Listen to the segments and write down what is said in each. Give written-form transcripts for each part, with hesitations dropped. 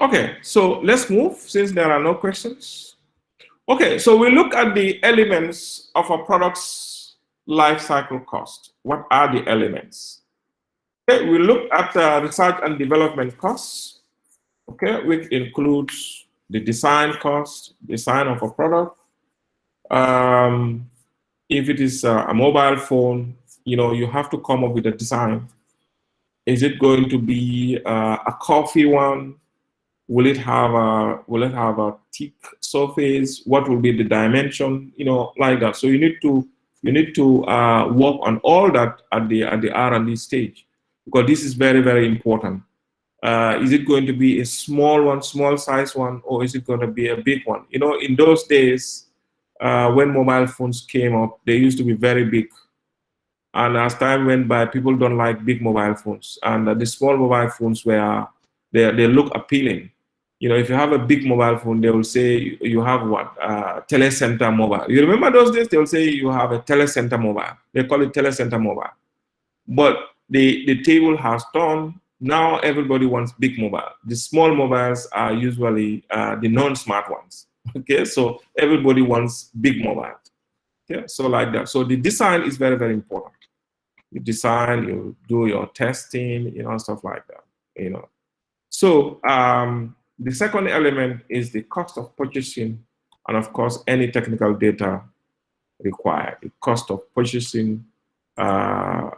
Okay, so let's move since there are no questions. Okay, so we look at the elements of a product's life cycle cost. What are the elements? Okay, we look at research and development costs, okay, which includes the design cost, design of a product. If it is a mobile phone, you have to come up with a design. Is it going to be a coffee one? Will it have a thick surface? What will be the dimension? Like that. So you need to work on all that at the R&D stage, because this is very, very important. Is it going to be a small one, small size one, or is it going to be a big one? In those days, when mobile phones came up, they used to be very big. And as time went by, people don't like big mobile phones. And the small mobile phones they look appealing. If you have a big mobile phone, they will say you have what? Telecenter mobile. You remember those days? They will say you have a telecenter mobile. They call it telecenter mobile. But the table has turned. Now everybody wants big mobile. The small mobiles are usually the non-smart ones. Okay, so everybody wants big mobile. Okay, so like that. So the design is very, very important. You design, you do your testing, stuff like that. So the second element is the cost of purchasing, and of course, any technical data required. The cost of purchasing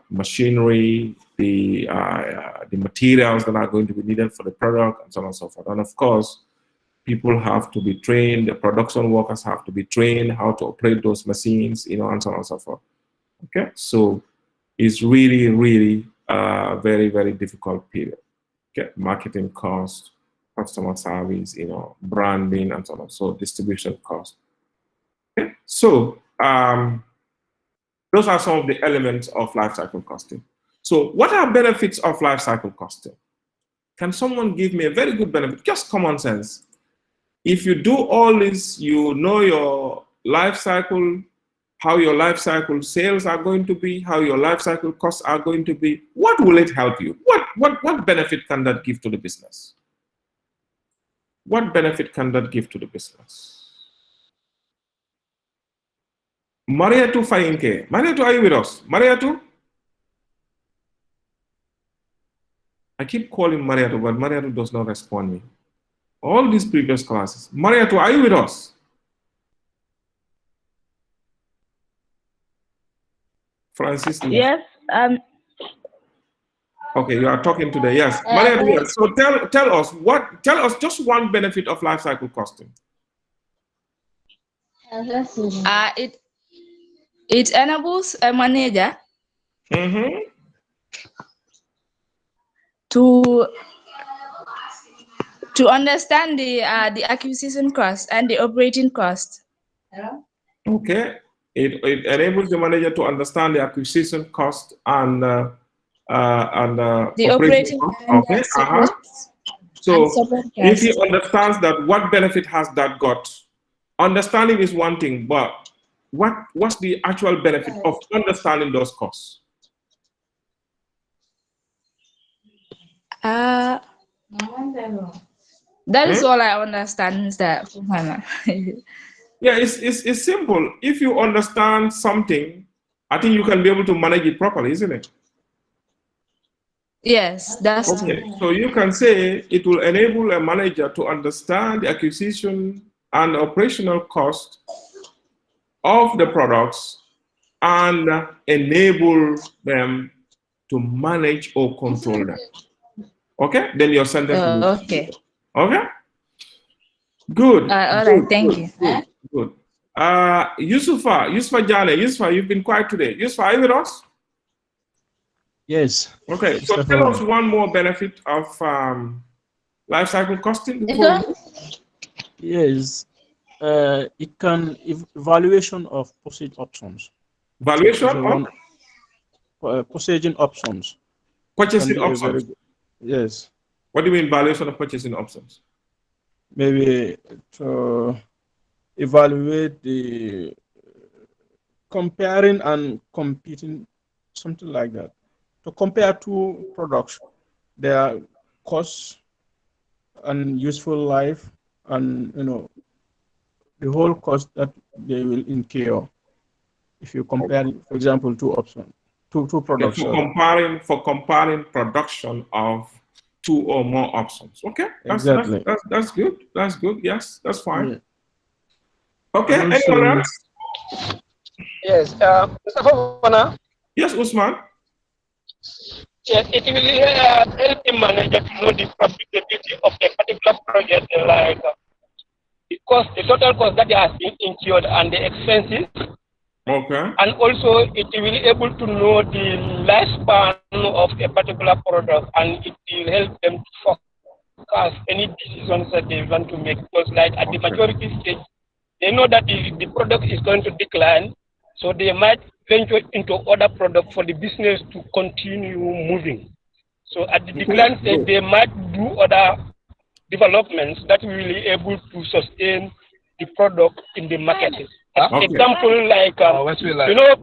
machinery, the materials that are going to be needed for the product, and so on and so forth. And of course, people have to be trained. The production workers have to be trained how to operate those machines, and so on and so forth. Okay, so it's really, really a very, very difficult period. Okay, marketing cost, customer service, branding, and so on. So distribution cost. Okay, so those are some of the elements of life cycle costing. So what are benefits of life cycle costing? Can someone give me a very good benefit? Just common sense. If you do all this, you know your life cycle, how your life cycle sales are going to be, how your life cycle costs are going to be. What will it help you? What benefit can that give to the business? What benefit can that give to the business? Mariatu Fayinke. Mariatu, are you with us? Mariatu? I keep calling Mariatu, but Mariatu does not respond me. All these previous classes. Mariatu, are you with us? Francis? Yes. Okay, you are talking today. Yes. Mariatu, yes. So tell us just one benefit of life cycle costing. It enables a manager to understand the acquisition cost and the operating cost. Okay, it enables the manager to understand the acquisition cost and the operating cost. Okay. So if he understands that, what benefit has that got? Understanding is one thing, but what's the actual benefit of understanding those costs? That is all I understand, Mr. Fufana. Yeah, it's simple. If you understand something, I think you can be able to manage it properly, isn't it? Yes, that's okay. true. So you can say it will enable a manager to understand the acquisition and operational cost of the products and enable them to manage or control them. Okay? Then your sentence will be okay. Okay? Good. All right, thank you. Good. Yusufa Jane, Yusufa, you've been quiet today. Yusufa, are you with us? Yes. Okay, so tell us one more benefit of life cycle costing. Yes. It can evaluation of purchase options. Valuation of purchasing options. Purchasing options. Yes. What do you mean valuation of purchasing options? Maybe to evaluate the comparing and competing, something like that. To compare two products, their costs and useful life, and the whole cost that they will incur if you compare, for example, two options, two Yeah, products. for comparing production of two or more options. Okay, Exactly. that's good. That's good. Yes, that's fine. Yeah. Okay, And anyone also, else? Yes, Mr. Fofana, Yes, Usman. yes, it will help the manager to know the profitability of a particular project, like the total cost that has been incurred and the expenses, Okay. and also it will be able to know the lifespan of a particular product, and it will help them to forecast any decisions that they want to make. Because, like at the maturity stage, they know that the product is going to decline, so they might venture into other products for the business to continue moving. So at the decline stage, they might do other developments that will be able to sustain the product in the market. Okay. Example, like,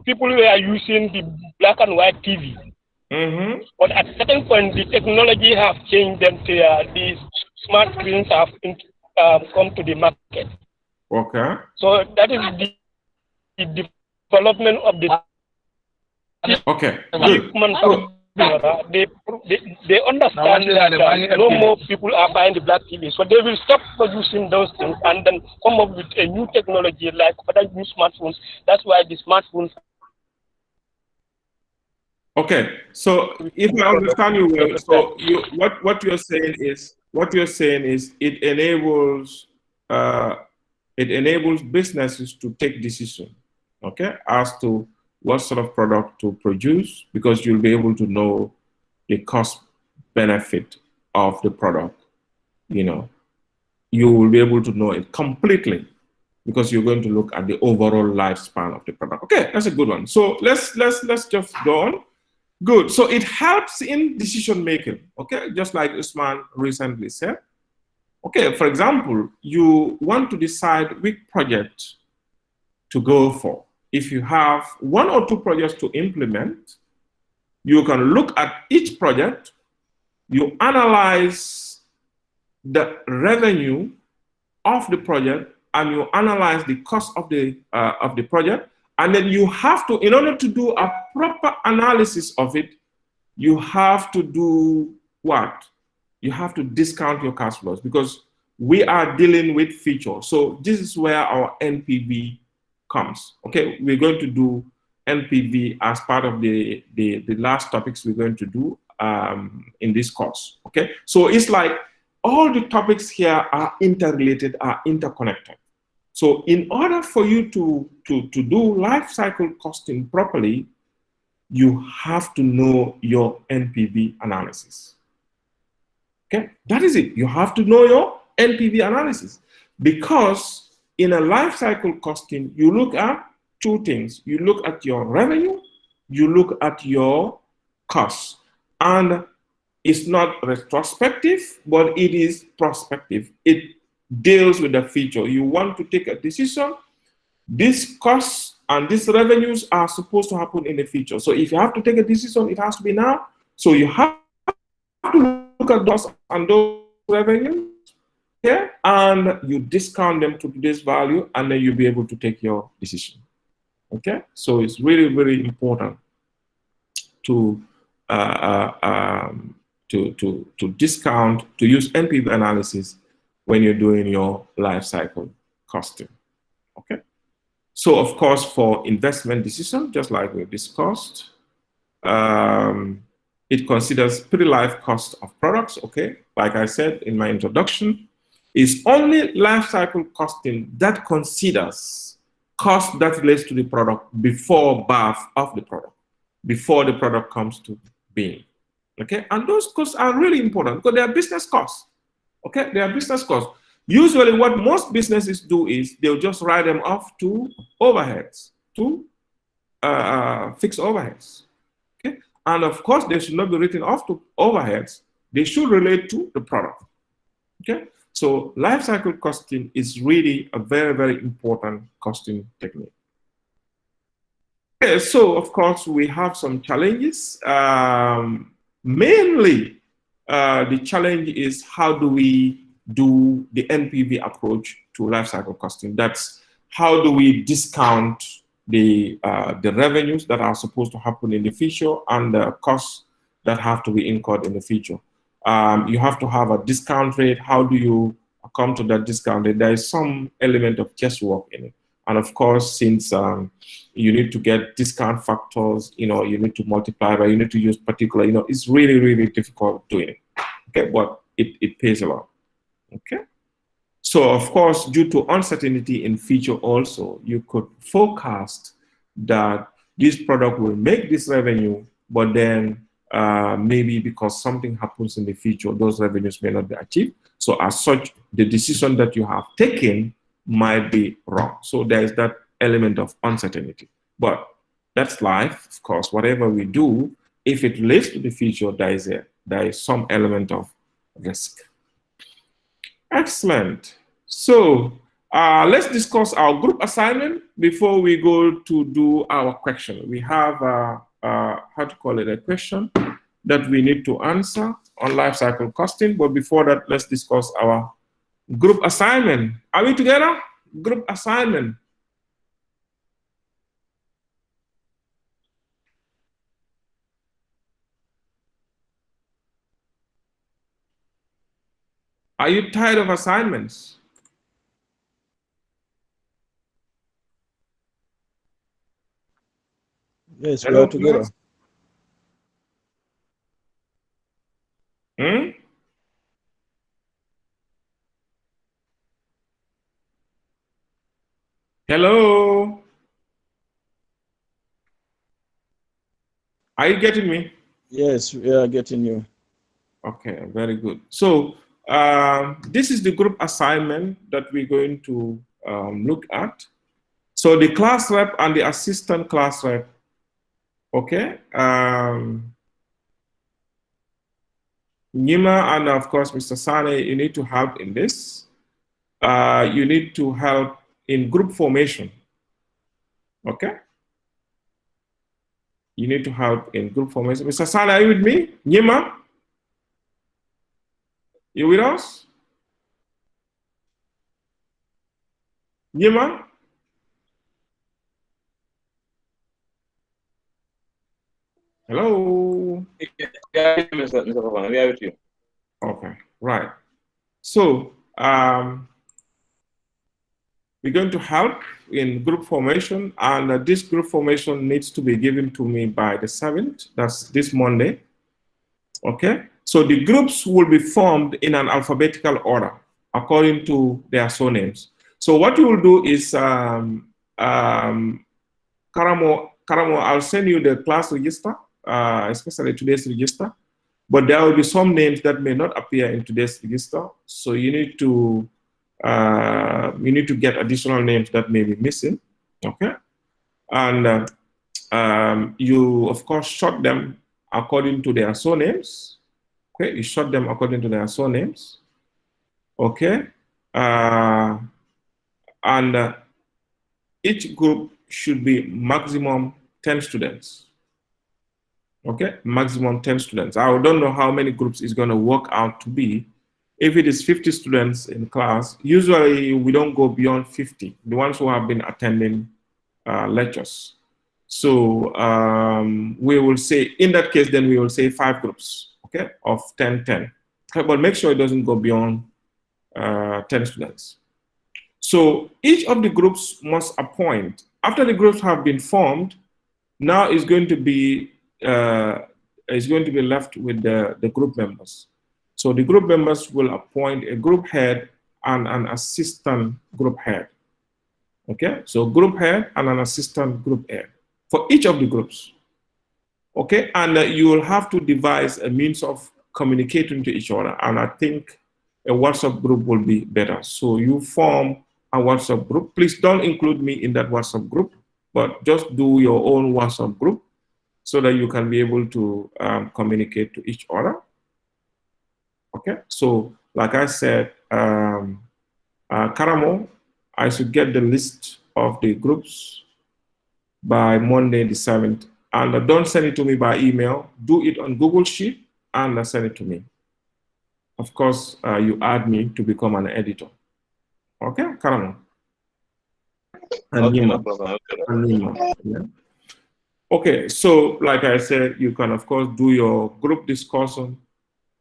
people who are using the black and white TV. Mm-hmm. But at a certain point, the technology have changed them to these smart screens have come to the market. Okay. So that is the development of the Okay. Good. They understand that no more people are buying the black TV, so they will stop producing those things and then come up with a new technology like other new smartphones. That's why the smartphones. Okay. So if I understand you well, so what you're saying is it enables businesses to take decisions, okay, as to what sort of product to produce, because you'll be able to know the cost benefit of the product. You will be able to know it completely because you're going to look at the overall lifespan of the product. Okay, that's a good one. So let's just go on. Good. So it helps in decision making. Okay, just like Usman recently said. Okay, for example, you want to decide which project to go for. If you have one or two projects to implement, you can look at each project, you analyze the revenue of the project, and you analyze the cost of the project, and then you have to, in order to do a proper analysis of it, you have to do what? You have to discount your cash flows because we are dealing with features. So this is where our NPV comes. Okay, we're going to do NPV as part of the last topics we're going to do in this course. Okay, so it's like all the topics here are interrelated, are interconnected. So in order for you to do life cycle costing properly, you have to know your NPV analysis. Okay, that is it. You have to know your NPV analysis, because in a life cycle costing, you look at two things. You look at your revenue, you look at your costs. And it's not retrospective, but it is prospective. It deals with the future. You want to take a decision, these costs and these revenues are supposed to happen in the future. So if you have to take a decision, it has to be now. So you have to look at those and those revenues, yeah, and you discount them to today's value, and then you'll be able to take your decision. Okay, so it's really, really important to discount, to use NPV analysis when you're doing your life cycle costing. Okay, so of course for investment decision, just like we discussed, it considers pre-life cost of products. Okay, like I said in my introduction, it's only life cycle costing that considers cost that relates to the product before birth of the product, before the product comes to being. Okay, and those costs are really important because they are business costs. Okay, they are business costs. Usually what most businesses do is they'll just write them off to overheads, to fixed overheads. Okay, and of course they should not be written off to overheads. They should relate to the product. Okay, so life cycle costing is really a very, very important costing technique. Okay, so of course we have some challenges. Mainly, the challenge is how do we do the NPV approach to life cycle costing. That's how do we discount the revenues that are supposed to happen in the future and the costs that have to be incurred in the future. You have to have a discount rate. How do you come to that discount rate? There is some element of guesswork in it. And of course, since you need to get discount factors, you need to multiply, but you need to use particular, it's really, really difficult doing it. Okay, but it pays a lot. Okay. So of course, due to uncertainty in future also, you could forecast that this product will make this revenue, but then maybe because something happens in the future, those revenues may not be achieved. So as such, the decision that you have taken might be wrong. So there is that element of uncertainty. But that's life, of course. Whatever we do, if it relates to the future, there is some element of risk. Excellent. So let's discuss our group assignment before we go to do our question. We have how to call it, a question that we need to answer on life cycle costing. But before that, let's discuss our group assignment. Are we together? Group assignment. Are you tired of assignments? Yes, we are together. Hello? Are you getting me? Yes, we are getting you. Okay, very good. So this is the group assignment that we're going to look at. So the class rep and the assistant class rep, okay? Nima and of course, Mr. Sane, you need to help in this. You need to help in group formation, okay? You need to help in group formation. Mr. Sane, are you with me? Nima? You with us? Nima? Hello? Yeah, Mr. Papa, we are with you. Okay, right. So we're going to help in group formation, and this group formation needs to be given to me by the 7th. That's this Monday. Okay? So the groups will be formed in an alphabetical order according to their surnames. So what you will do is, Karamo, I'll send you the class register, especially today's register, but there will be some names that may not appear in today's register. So you need to get additional names that may be missing, okay? And you, of course, sort them according to their surnames. Okay, you sort them according to their surnames. Okay, and each group should be maximum 10 students. Okay, maximum 10 students. I don't know how many groups is going to work out to be. If it is 50 students in class, usually we don't go beyond 50, the ones who have been attending lectures. So we will say, in that case, then we will say 5 groups, okay, of 10, 10. Okay, but make sure it doesn't go beyond 10 students. So each of the groups must appoint. After the groups have been formed, now it's going to be left with the group members. So the group members will appoint a group head and an assistant group head. Okay, so group head and an assistant group head for each of the groups. Okay, and you will have to devise a means of communicating to each other. And I think a WhatsApp group will be better. So you form a WhatsApp group. Please don't include me in that WhatsApp group, but just do your own WhatsApp group so that you can be able to communicate to each other. Okay, so like I said, Karamo, I should get the list of the groups by Monday the 7th. And don't send it to me by email. Do it on Google Sheet and send it to me. of course, you add me to become an editor. Okay, Karamo? And Okay, no Nima. problem. And Nima. Yeah. Okay, so like I said, you can, of course, do your group discussion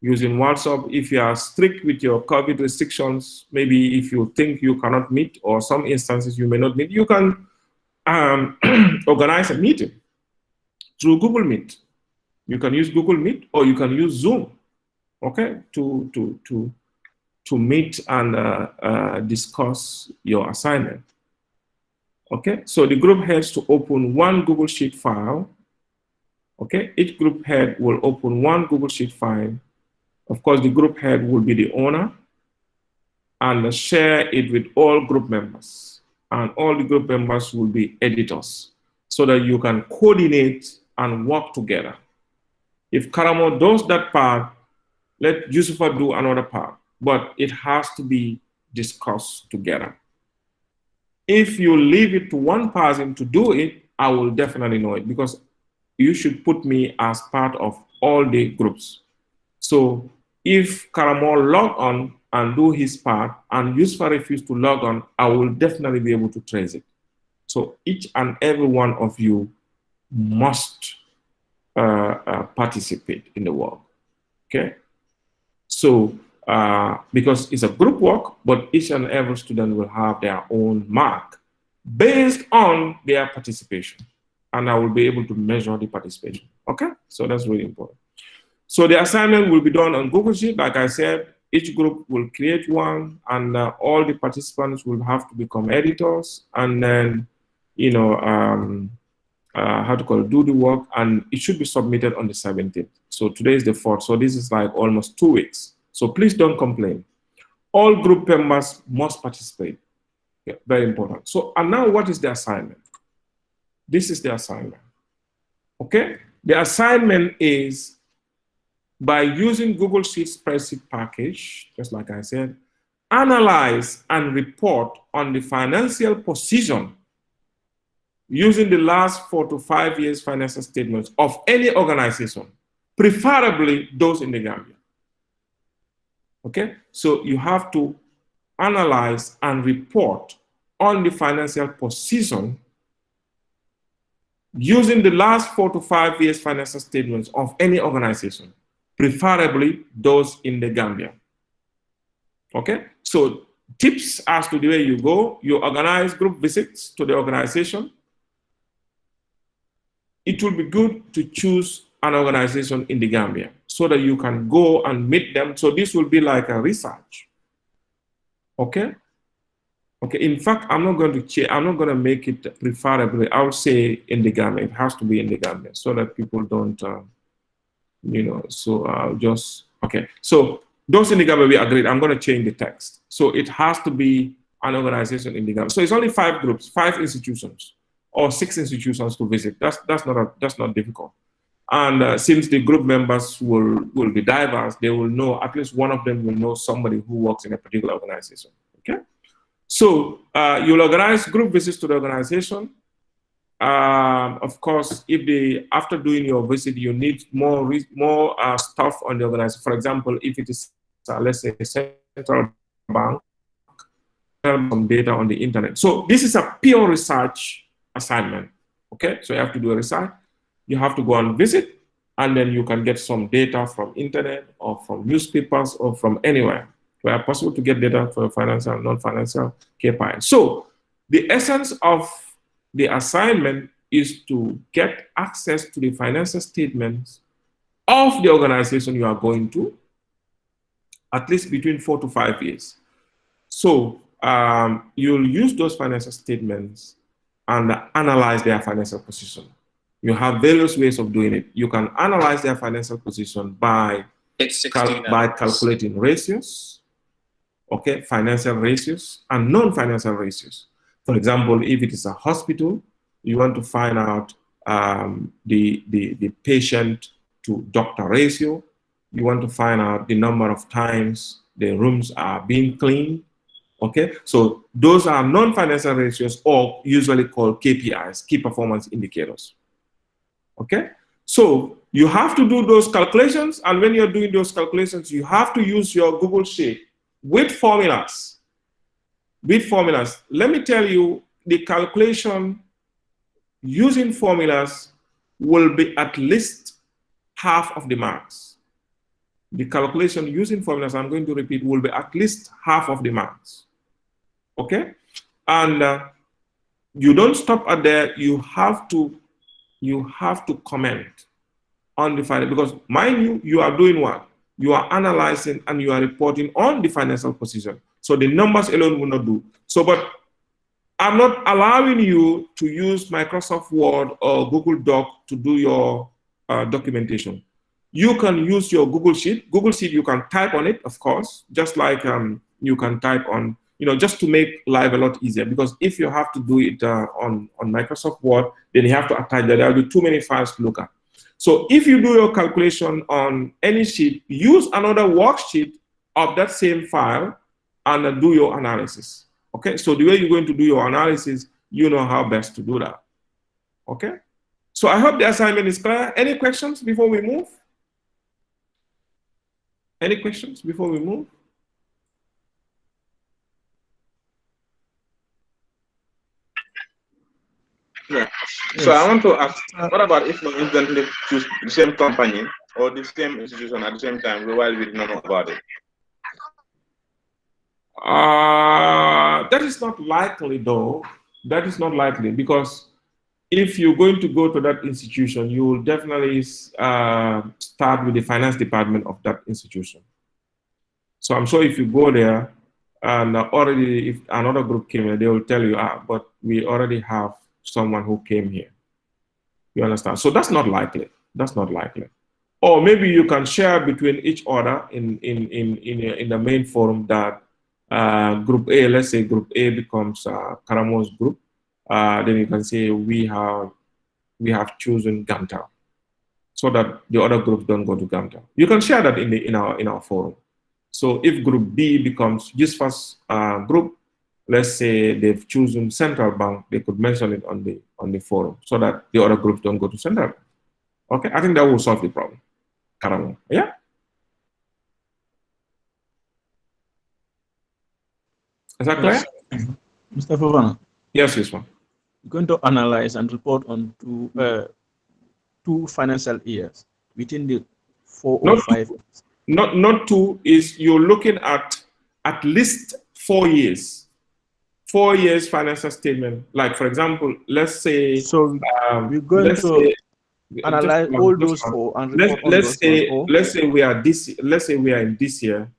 using WhatsApp. If you are strict with your COVID restrictions, maybe if you think you cannot meet, or some instances you may not meet, you can organize a meeting through Google Meet. You can use Google Meet, or you can use Zoom, okay, to meet and discuss your assignment. Okay, so the group heads to open one Google Sheet file. Okay, each group head will open one Google Sheet file. Of course, the group head will be the owner and share it with all group members. And all the group members will be editors so that you can coordinate and work together. If Karamo does that part, let Yusufa do another part, but it has to be discussed together. If you leave it to one person to do it, I will definitely know it, because you should put me as part of all the groups. So if Karamo log on and do his part and Yusufa refuse to log on, I will definitely be able to trace it. So each and every one of you must participate in the work, okay? So, because it's a group work, but each and every student will have their own mark based on their participation. And I will be able to measure the participation, okay? So that's really important. So the assignment will be done on Google Sheet. Like I said, each group will create one, and all the participants will have to become editors, and then, you know, do the work, and it should be submitted on the 17th. So today is the 4th, so this is like almost 2 weeks. So please don't complain. All group members must participate. Yeah, very important. So, and now what is the assignment? This is the assignment, okay? The assignment is, by using Google Sheet spreadsheet package, just like I said, analyze and report on the financial position using the last 4 to 5 years financial statements of any organization, preferably those in the Gambia. Okay, so you have to analyze and report on the financial position using the last 4 to 5 years financial statements of any organization, preferably those in the Gambia. Okay, so tips as to the way you go: you organize group visits to the organization. It will be good to choose an organization in the Gambia so that you can go and meet them. So this will be like a research. Okay? Okay, in fact, I'm not going to make it preferably. I would say in the Gambia. It has to be in the Gambia so that people don't, you know, so just, okay. So those in the Gambia, we agreed. I'm going to change the text. So it has to be an organization in the Gambia. So it's only 5 groups, 5 institutions, or 6 institutions to visit. That's not difficult. And since the group members will be diverse, they will know, at least one of them will know somebody who works in a particular organization. Okay? So you'll organize group visits to the organization. Of course, after doing your visit, you need more stuff on the organization. For example, if it is, let's say, a central bank, some data on the internet. So this is a pure research assignment. Okay, so you have to do a research. You have to go and visit, and then you can get some data from internet or from newspapers or from anywhere where possible to get data for financial and non-financial KPI. So the essence of the assignment is to get access to the financial statements of the organization you are going to, at least between 4 to 5 years. So you'll use those financial statements and analyze their financial position. You have various ways of doing it. You can analyze their financial position by calculating ratios, okay, financial ratios and non-financial ratios. For example, if it is a hospital, you want to find out the patient to doctor ratio. You want to find out the number of times the rooms are being cleaned. Okay, so those are non-financial ratios, or usually called KPIs, key performance indicators. Okay, so You have to do those calculations, and when you're doing those calculations, you have to use your Google Sheet with formulas. With formulas. Let me tell you, the calculation using formulas will be at least half of the marks. The calculation using formulas, I'm going to repeat, will be at least half of the marks. Okay? And you don't stop at there. You have to comment on the final, because mind you, you are doing what? You are analyzing and you are reporting on the financial position. So the numbers alone will not do. So, but I'm not allowing you to use Microsoft Word or Google Doc to do your documentation. You can use your Google Sheet. Google Sheet, you can type on it, of course, just like you can type on, just to make life a lot easier. Because if you have to do it on Microsoft Word, then you have to attach that. There will be too many files to look at. So if you do your calculation on any sheet, use another worksheet of that same file and do your analysis. Okay, so the way you're going to do your analysis, you know how best to do that. Okay, so I hope the assignment is clear. Any questions before we move? Any questions before we move? Yeah. So I want to ask, what about if we instantly choose the same company or the same institution at the same time while we don't know about it? That is not likely, though. That is not likely, because if you're going to go to that institution, you will definitely start with the finance department of that institution. So I'm sure if you go there and already, if another group came here, they will tell you, but we already have someone who came here. You understand? So that's not likely. That's not likely. Or maybe you can share between each other in the main forum that group A, let's say group A becomes Karamo's group. Then you can say we have chosen Gamtown, so that the other groups don't go to Gamtown. You can share that in our forum. So if group B becomes Gisfa's group, let's say they've chosen Central Bank, they could mention it on the forum so that the other groups don't go to Central Bank. Okay, I think that will solve the problem. Karamo, yeah? Is that clear? Mr. Fofana. Yes, yes, ma'am. You're going to analyze and report on two financial years within the 4 or 5. Not two, is you're looking at least 4 years. 4 years financial statement. Like, for example, let's say. So we're going to analyze all those 4 and report on those 4. Let's say we are in this year.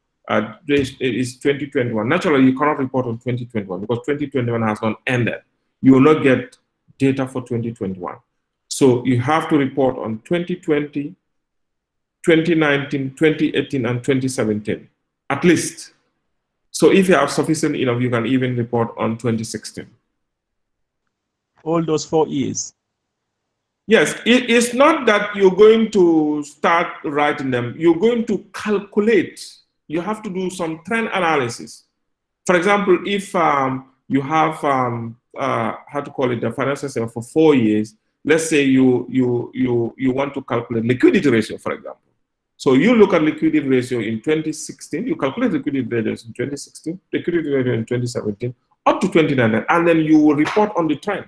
It's 2021. Naturally, you cannot report on 2021 because 2021 has not ended. You will not get data for 2021. So you have to report on 2020, 2019, 2018, and 2017, at least. So if you have sufficient enough, you can even report on 2016. All those 4 years? Yes, it's not that you're going to start writing them. You're going to calculate. You have to do some trend analysis. For example, if you have, how to call it, the financial statement for 4 years, let's say you want to calculate liquidity ratio, for example. So you look at liquidity ratio in 2016, you calculate liquidity ratios in 2016, liquidity ratio in 2017, up to 2019, and then you will report on the trend.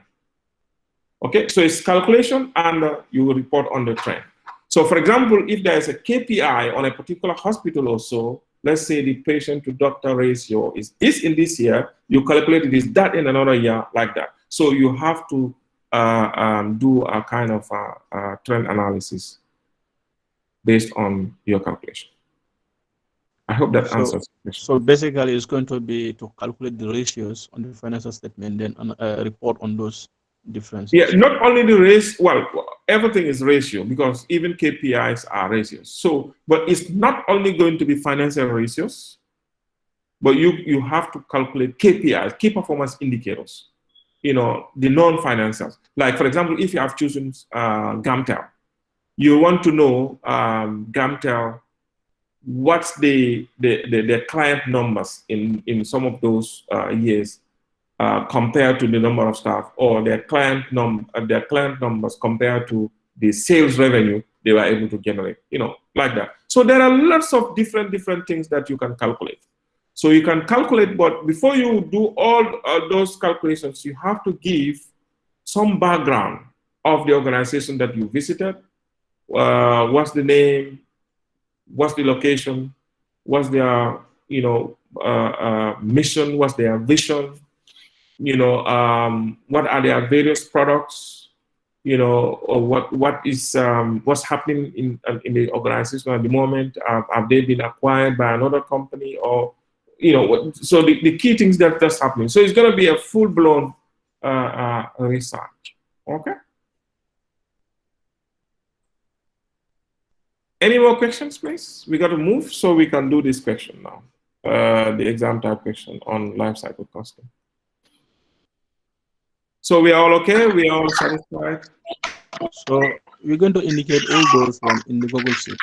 Okay, so it's calculation and you will report on the trend. So for example, if there is a KPI on a particular hospital or so, let's say the patient to doctor ratio is this in this year, you calculate it is that in another year, like that. So you have to do a kind of trend analysis based on your calculation. I hope that answers the question. So basically it's going to be to calculate the ratios on the financial statement, then report on those differences. Yeah, not only the ratio, well, everything is ratio because even KPIs are ratios. So, but it's not only going to be financial ratios, but you have to calculate KPIs, key performance indicators, the non-financials. Like for example, if you have chosen Gamtel, you want to know Gamtel, what's the client numbers in some of those years compared to the number of staff, or their client numbers compared to the sales revenue they were able to generate, like that. So there are lots of different things that you can calculate. So you can calculate, but before you do all those calculations, you have to give some background of the organization that you visited. What's the name? What's the location? What's their, mission? What's their vision? What are their various products? Or what's happening in the organization at the moment? Have they been acquired by another company, or so the key things that's happening. So it's going to be a full-blown research. Okay. Any more questions, please? We got to move so we can do this question now. The exam type question on life cycle costing. So we are all okay? We are all satisfied? So we're going to indicate all those in the Google Sheet.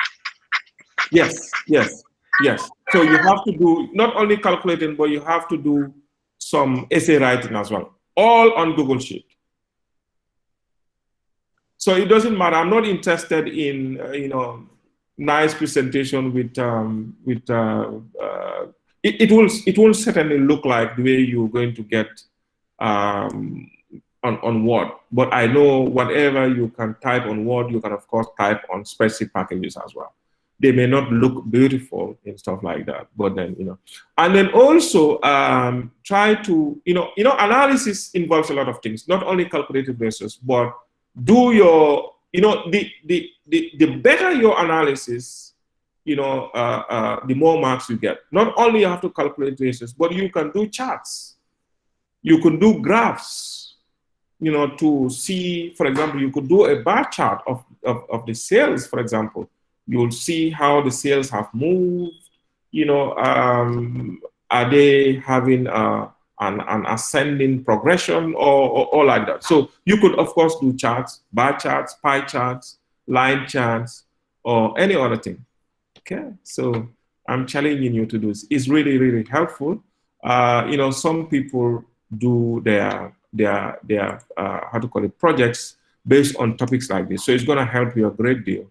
Yes. So you have to do not only calculating, but you have to do some essay writing as well, all on Google Sheet. So it doesn't matter. I'm not interested in nice presentation it will certainly look like the way you're going to get on Word. But I know whatever you can type on Word, you can of course type on spreadsheet packages as well. They may not look beautiful and stuff like that, but then, and then also try to, analysis involves a lot of things, not only calculated basis, but do your, the better your analysis, the more marks you get. Not only you have to calculate basis, but you can do charts. You can do graphs, to see, for example, you could do a bar chart of the sales, for example. You'll see how the sales have moved, are they having an ascending progression or like that. So you could, of course, do charts, bar charts, pie charts, line charts, or any other thing. Okay, so I'm challenging you to do this. It's really, really helpful. Some people do their how to call it, projects based on topics like this. So it's going to help you a great deal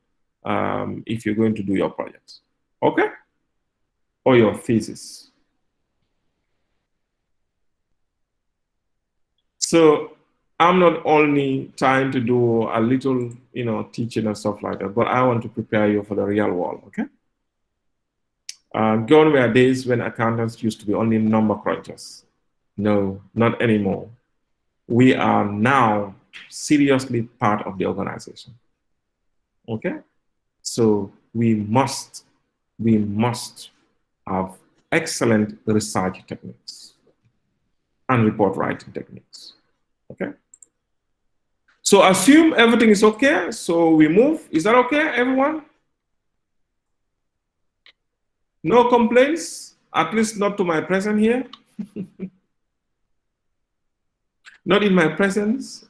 if you're going to do your projects. Okay? Or your thesis. So I'm not only trying to do a little, teaching and stuff like that, but I want to prepare you for the real world, okay? Gone were days when accountants used to be only number crunchers. No, not anymore. We are now seriously part of the organization, okay? So we must have excellent research techniques and report writing techniques, okay? So assume everything is okay, so we move. Is that okay, everyone? No complaints, at least not to my presence here. Not in my presence.